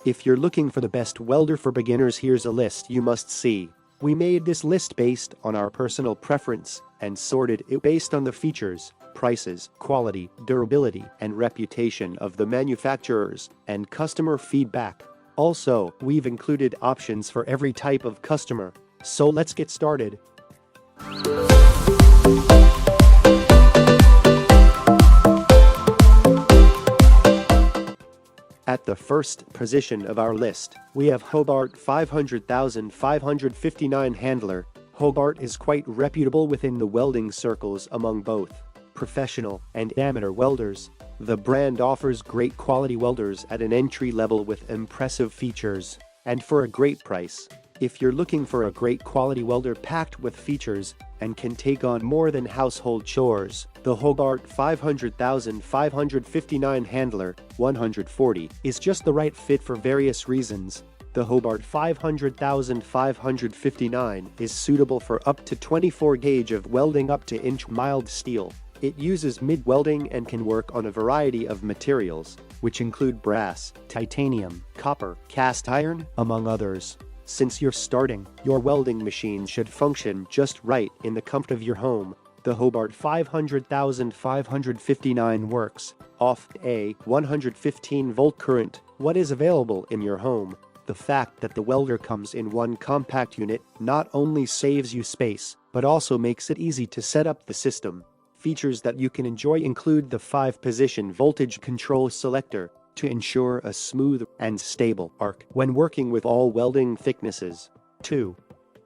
If you're looking for the best welder for beginners, here's a list you must see. We made this list based on our personal preference and sorted it based on the features, prices, quality, durability, and reputation of the manufacturers and customer feedback. Also, we've included options for every type of customer. So let's get started. At the first position of our list, we have Hobart 500,559 handler. Hobart is quite reputable within the welding circles among both professional and amateur welders. The brand offers great quality welders at an entry level with impressive features and for a great price. If you're looking for a great quality welder packed with features and can take on more than household chores, the Hobart 500,559 handler 140 is just the right fit for various reasons. The Hobart 500,559 is suitable for up to 24 gauge of welding up to inch mild steel. It uses MIG welding and can work on a variety of materials, which include brass, titanium, copper, cast iron, among others. Since you're starting, your welding machine should function just right in the comfort of your home. The Hobart 500,559 works off a 115-volt current. What is available in your home? The fact that the welder comes in one compact unit not only saves you space, but also makes it easy to set up the system. Features that you can enjoy include the 5-position voltage control selector to ensure a smooth and stable arc when working with all welding thicknesses. 2.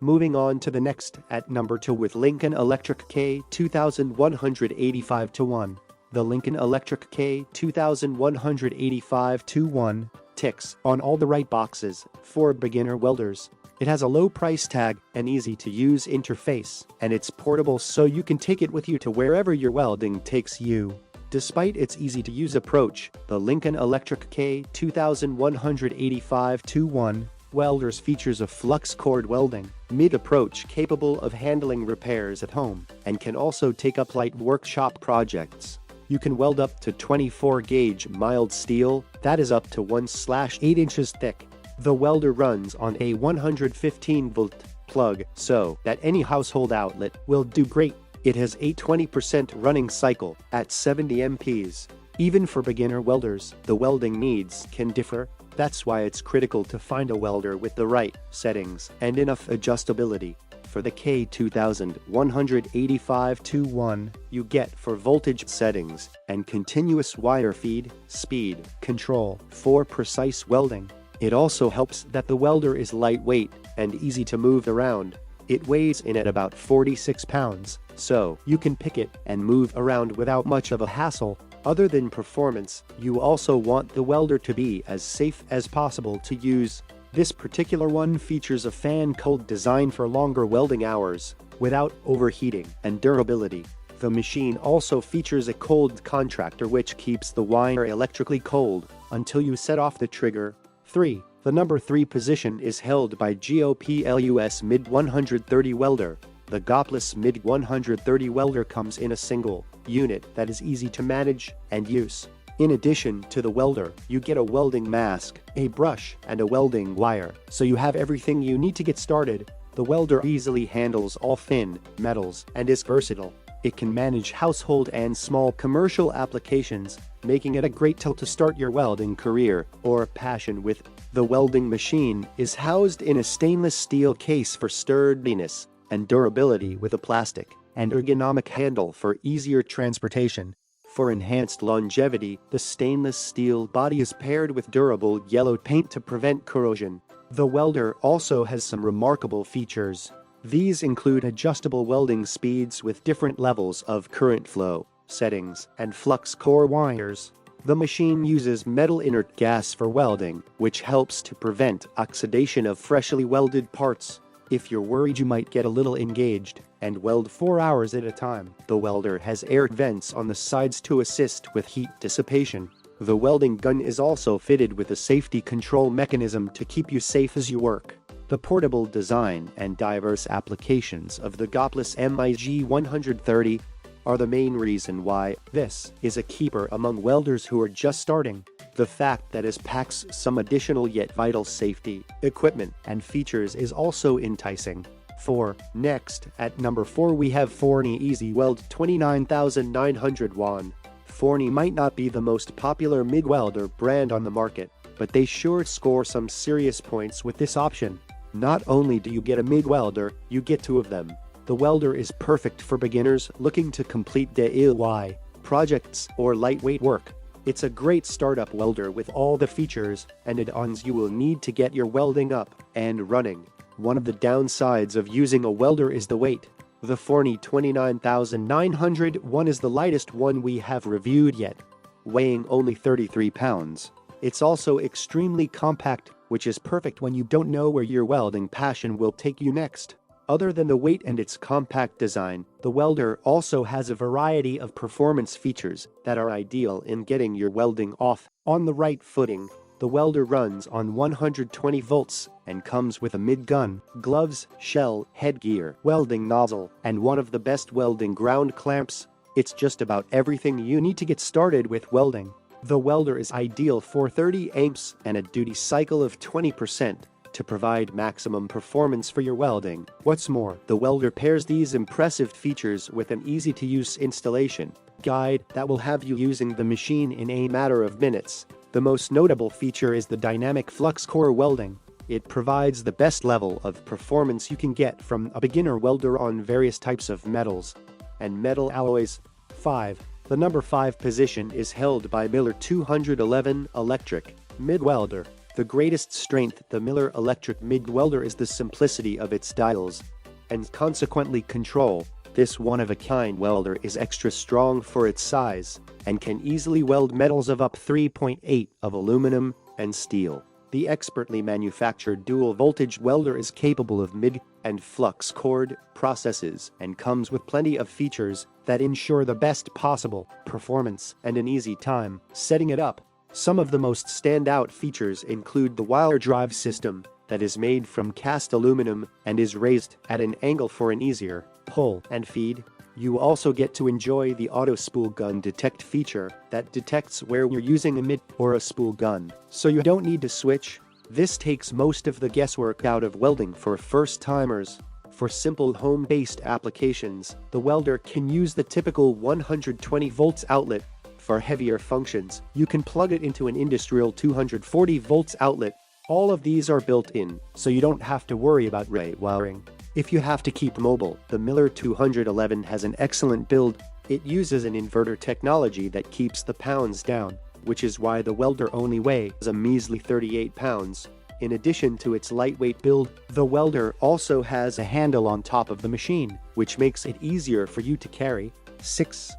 Moving on to the next at number 2 with Lincoln Electric K2185-1. The Lincoln Electric K2185-1 ticks on all the right boxes for beginner welders. It has a low price tag, an easy-to-use interface, and it's portable so you can take it with you to wherever your welding takes you. Despite its easy-to-use approach, the Lincoln Electric K2185-1 welders features a flux cord welding MIG approach capable of handling repairs at home and can also take up light workshop projects. You can weld up to 24 gauge mild steel, that is up to 1/8 inches thick. The welder runs on a 115-volt plug so that any household outlet will do great. It has a 20% running cycle at 70 MPs. Even for beginner welders, the welding needs can differ. That's why it's critical to find a welder with the right settings and enough adjustability. For the K2185-1 you get for voltage settings and continuous wire feed, speed control for precise welding. It also helps that the welder is lightweight and easy to move around. It weighs in at about 46 pounds, so you can pick it and move around without much of a hassle. Other than performance, you also want the welder to be as safe as possible to use. This particular one features a fan-cooled design for longer welding hours without overheating and durability. The machine also features a cold contactor which keeps the wire electrically cold until you set off the trigger. 3. The number 3 position is held by GOPLUS MIG-130 welder. The GOPLUS MIG-130 welder comes in a single unit that is easy to manage and use. In addition to the welder, you get a welding mask, a brush, and a welding wire, so you have everything you need to get started. The welder easily handles all thin metals and is versatile. It can manage household and small commercial applications, making it a great tool to start your welding career or passion with. The welding machine is housed in a stainless steel case for sturdiness and durability with a plastic and ergonomic handle for easier transportation. For enhanced longevity, the stainless steel body is paired with durable yellow paint to prevent corrosion. The welder also has some remarkable features. These include adjustable welding speeds with different levels of current flow, settings, and flux core wires. The machine uses metal inert gas for welding, which helps to prevent oxidation of freshly welded parts. If you're worried you might get a little engaged and weld 4 hours at a time, the welder has air vents on the sides to assist with heat dissipation. The welding gun is also fitted with a safety control mechanism to keep you safe as you work. The portable design and diverse applications of the GOPLUS MIG-130 are the main reason why this is a keeper among welders who are just starting. The fact that it packs some additional yet vital safety, equipment, and features is also enticing. 4. Next, at number 4 we have Forney Easy Weld 29,900 won. Forney might not be the most popular MIG welder brand on the market, but they sure score some serious points with this option. Not only do you get a MIG welder, you get 2 of them. The welder is perfect for beginners looking to complete DIY projects or lightweight work. It's a great startup welder with all the features and add-ons you will need to get your welding up and running. One of the downsides of using a welder is the weight. The Forney 29,901 is the lightest one we have reviewed yet, weighing only 33 pounds. It's also extremely compact, which is perfect when you don't know where your welding passion will take you next. Other than the weight and its compact design, the welder also has a variety of performance features that are ideal in getting your welding off on the right footing. The welder runs on 120 volts and comes with a MIG gun, gloves, shell, headgear, welding nozzle, and one of the best welding ground clamps. It's just about everything you need to get started with welding. The welder is ideal for 30 amps and a duty cycle of 20%. To provide maximum performance for your welding. What's more, the welder pairs these impressive features with an easy-to-use installation guide that will have you using the machine in a matter of minutes. The most notable feature is the dynamic flux core welding. It provides the best level of performance you can get from a beginner welder on various types of metals and metal alloys. 5. The number 5 position is held by Miller 211 Electric MIG Welder. The greatest strength the Miller Electric MIG Welder is the simplicity of its dials and consequently control. This one-of-a-kind welder is extra strong for its size and can easily weld metals of up 3.8 of aluminum and steel. The expertly manufactured dual-voltage welder is capable of MIG and flux core processes and comes with plenty of features that ensure the best possible performance and an easy time setting it up. Some of the most standout features include the wire drive system that is made from cast aluminum and is raised at an angle for an easier pull and feed. You also get to enjoy the auto spool gun detect feature that detects where you're using a MIG or a spool gun, so you don't need to switch. This takes most of the guesswork out of welding for first-timers. For simple home-based applications, the welder can use the typical 120 volts outlet. For heavier functions, you can plug it into an industrial 240 volts outlet. All of these are built in, so you don't have to worry about wiring. If you have to keep mobile, the Miller 211 has an excellent build. It uses an inverter technology that keeps the pounds down, which is why the welder only weighs a measly 38 pounds. In addition to its lightweight build, the welder also has a handle on top of the machine, which makes it easier for you to carry. 6.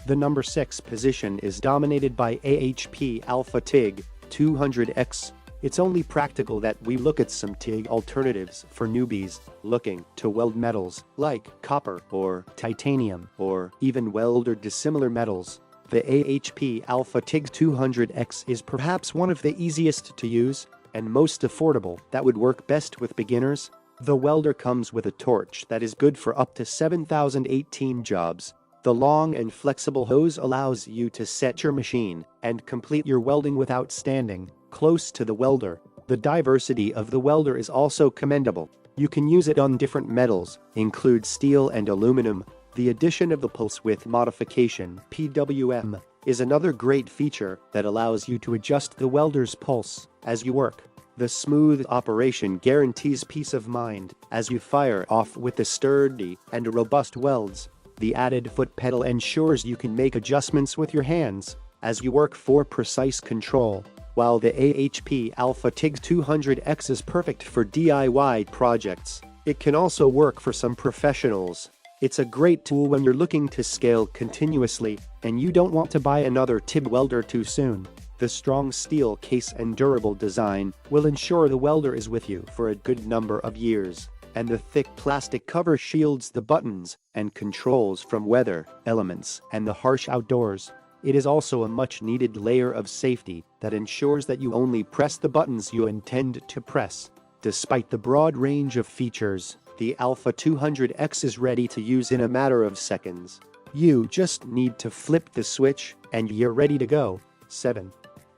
The number 6 position is dominated by AHP AlphaTIG 200X. It's only practical that we look at some TIG alternatives for newbies looking to weld metals like copper or titanium or even weld or dissimilar metals. The AHP AlphaTIG 200X is perhaps one of the easiest to use and most affordable that would work best with beginners. The welder comes with a torch that is good for up to 7,018 jobs. The long and flexible hose allows you to set your machine and complete your welding without standing close to the welder. The diversity of the welder is also commendable. You can use it on different metals, include steel and aluminum. The addition of the pulse width modification (PWM) is another great feature that allows you to adjust the welder's pulse as you work. The smooth operation guarantees peace of mind as you fire off with the sturdy and robust welds. The added foot pedal ensures you can make adjustments with your hands as you work for precise control. While the AHP AlphaTIG 200X is perfect for DIY projects, it can also work for some professionals. It's a great tool when you're looking to scale continuously and you don't want to buy another TIG welder too soon. The strong steel case and durable design will ensure the welder is with you for a good number of years. And the thick plastic cover shields the buttons and controls from weather, elements, and the harsh outdoors. It is also a much-needed layer of safety that ensures that you only press the buttons you intend to press. Despite the broad range of features, the Alpha 200X is ready to use in a matter of seconds. You just need to flip the switch and you're ready to go. 7.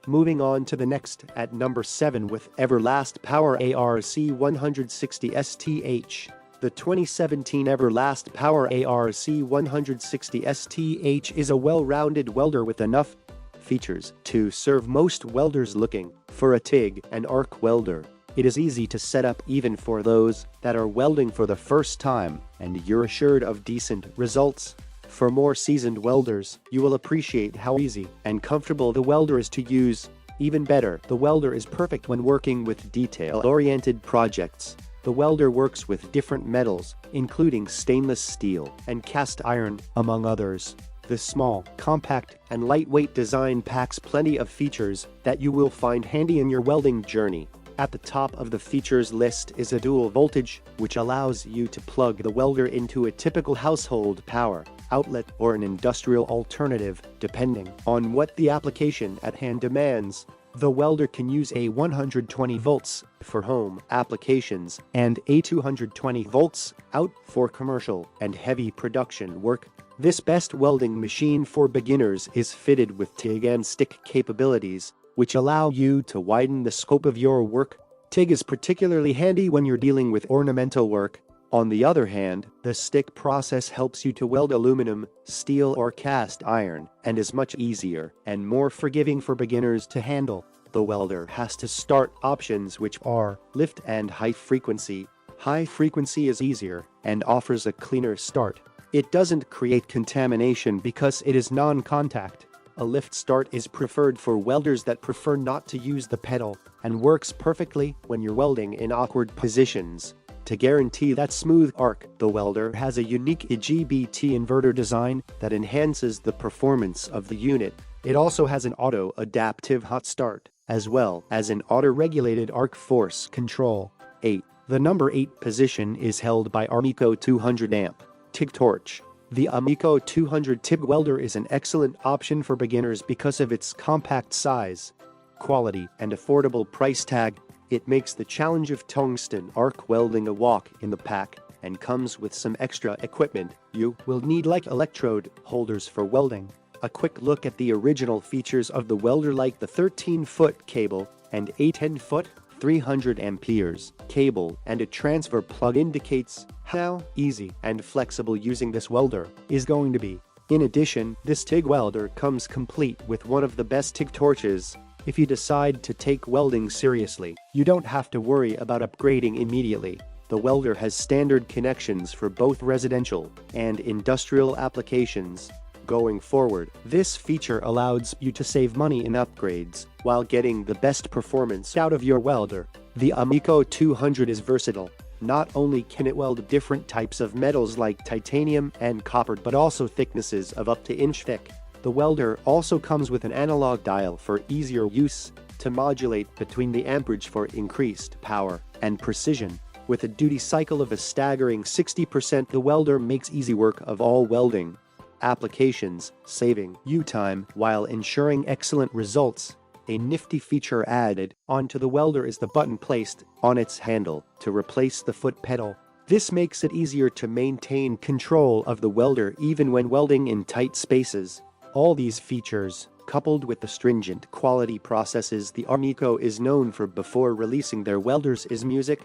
Moving on to the next at number 7 with EVERLAST PowerARC 160 STH. The 2017 EVERLAST PowerARC 160 STH is a well-rounded welder with enough features to serve most welders looking for a TIG and arc welder. It is easy to set up even for those that are welding for the first time, and you're assured of decent results. For more seasoned welders, you will appreciate how easy and comfortable the welder is to use. Even better, the welder is perfect when working with detail-oriented projects. The welder works with different metals, including stainless steel and cast iron, among others. The small, compact, and lightweight design packs plenty of features that you will find handy in your welding journey. At the top of the features list is a dual voltage, which allows you to plug the welder into a typical household power outlet or an industrial alternative, depending on what the application at hand demands. The welder can use a 120 volts for home applications and a 220 volts out for commercial and heavy production work. This best welding machine for beginners is fitted with TIG and stick capabilities, which allow you to widen the scope of your work. TIG is particularly handy when you're dealing with ornamental work. On the other hand, the stick process helps you to weld aluminum, steel or cast iron, and is much easier and more forgiving for beginners to handle. The welder has to start options which are lift and high frequency. High frequency is easier and offers a cleaner start. It doesn't create contamination because it is non-contact. A lift start is preferred for welders that prefer not to use the pedal, and works perfectly when you're welding in awkward positions. To guarantee that smooth arc, the welder has a unique IGBT inverter design that enhances the performance of the unit. It also has an auto-adaptive hot start, as well as an auto-regulated arc force control. 8. The number 8 position is held by Amico 200 Amp TIG torch. The Amico 200 TIG welder is an excellent option for beginners because of its compact size, quality, and affordable price tag. It makes the challenge of tungsten arc welding a walk in the park and comes with some extra equipment you will need, like electrode holders for welding. A quick look at the original features of the welder, like the 13-foot cable and a 10-foot 300 amperes cable and a transfer plug, indicates how easy and flexible using this welder is going to be. In addition, this TIG welder comes complete with one of the best TIG torches. If you decide to take welding seriously, you don't have to worry about upgrading immediately. The welder has standard connections for both residential and industrial applications. Going forward, this feature allows you to save money in upgrades while getting the best performance out of your welder. The Amico 200 is versatile. Not only can it weld different types of metals like titanium and copper, but also thicknesses of up to inch thick. The welder also comes with an analog dial for easier use to modulate between the amperage for increased power and precision. With a duty cycle of a staggering 60%, the welder makes easy work of all welding applications, saving you time while ensuring excellent results. A nifty feature added onto the welder is the button placed on its handle to replace the foot pedal. This makes it easier to maintain control of the welder even when welding in tight spaces. All these features, coupled with the stringent quality processes the Amico is known for before releasing their welders, is music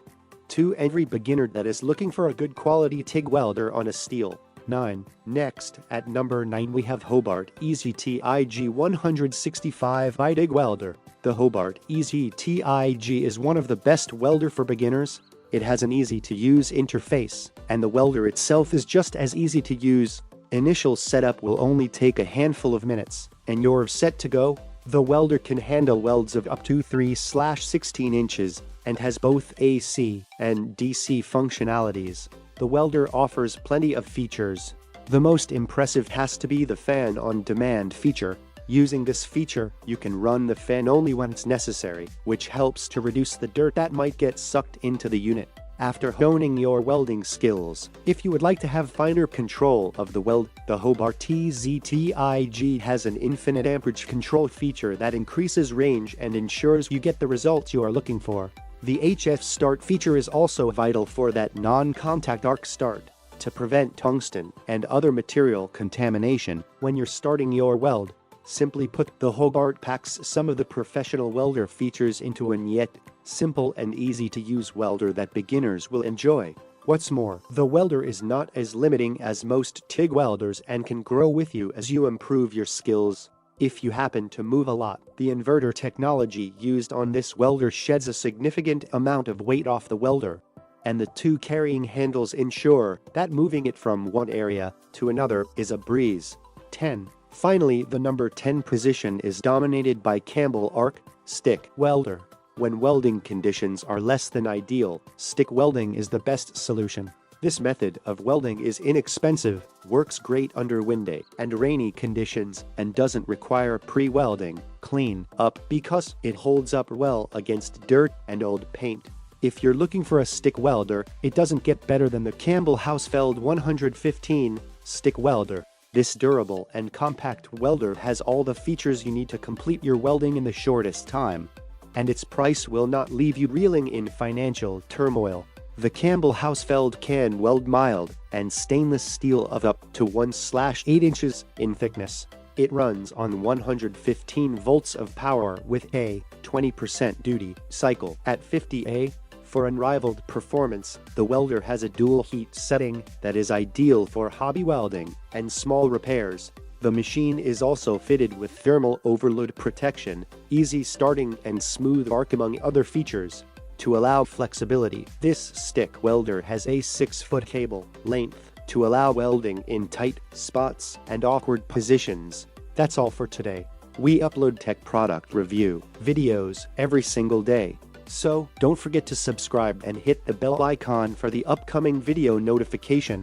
to every beginner that is looking for a good quality TIG welder on a steel. 9. Next, at number 9, we have Hobart EZ-TIG 165 TIG welder. The Hobart EZ-TIG is one of the best welder for beginners. It has an easy-to-use interface, and the welder itself is just as easy to use. Initial setup will only take a handful of minutes, and you're set to go. The welder can handle welds of up to 3/16 inches and has both AC and DC functionalities. The welder offers plenty of features. The most impressive has to be the fan on demand feature. Using this feature, you can run the fan only when it's necessary, which helps to reduce the dirt that might get sucked into the unit. After honing your welding skills, if you would like to have finer control of the weld, the Hobart EZ-TIG has an infinite amperage control feature that increases range and ensures you get the results you are looking for. The HF start feature is also vital for that non-contact arc start to prevent tungsten and other material contamination when you're starting your weld. Simply put, the Hobart packs some of the professional welder features into an yet simple and easy to use welder that beginners will enjoy. What's more, the welder is not as limiting as most TIG welders and can grow with you as you improve your skills. If you happen to move a lot, the inverter technology used on this welder sheds a significant amount of weight off the welder, and the two carrying handles ensure that moving it from one area to another is a breeze. 10. Finally, the number 10 position is dominated by Campbell Arc Stick welder. When welding conditions are less than ideal, stick welding is the best solution. This method of welding is inexpensive, works great under windy and rainy conditions, and doesn't require pre-welding clean up because it holds up well against dirt and old paint. If you're looking for a stick welder, it doesn't get better than the Campbell Hausfeld 115 stick welder. This durable and compact welder has all the features you need to complete your welding in the shortest time, and its price will not leave you reeling in financial turmoil. The Campbell Hausfeld can weld mild and stainless steel of up to 1/8 inches in thickness. It runs on 115 volts of power with a 20% duty cycle at 50 A. For unrivaled performance, the welder has a dual heat setting that is ideal for hobby welding and small repairs. The machine is also fitted with thermal overload protection, easy starting and smooth arc among other features. To allow flexibility, this stick welder has a 6-foot cable length to allow welding in tight spots and awkward positions. That's all for today. We upload tech product review videos every single day. So, don't forget to subscribe and hit the bell icon for the upcoming video notification.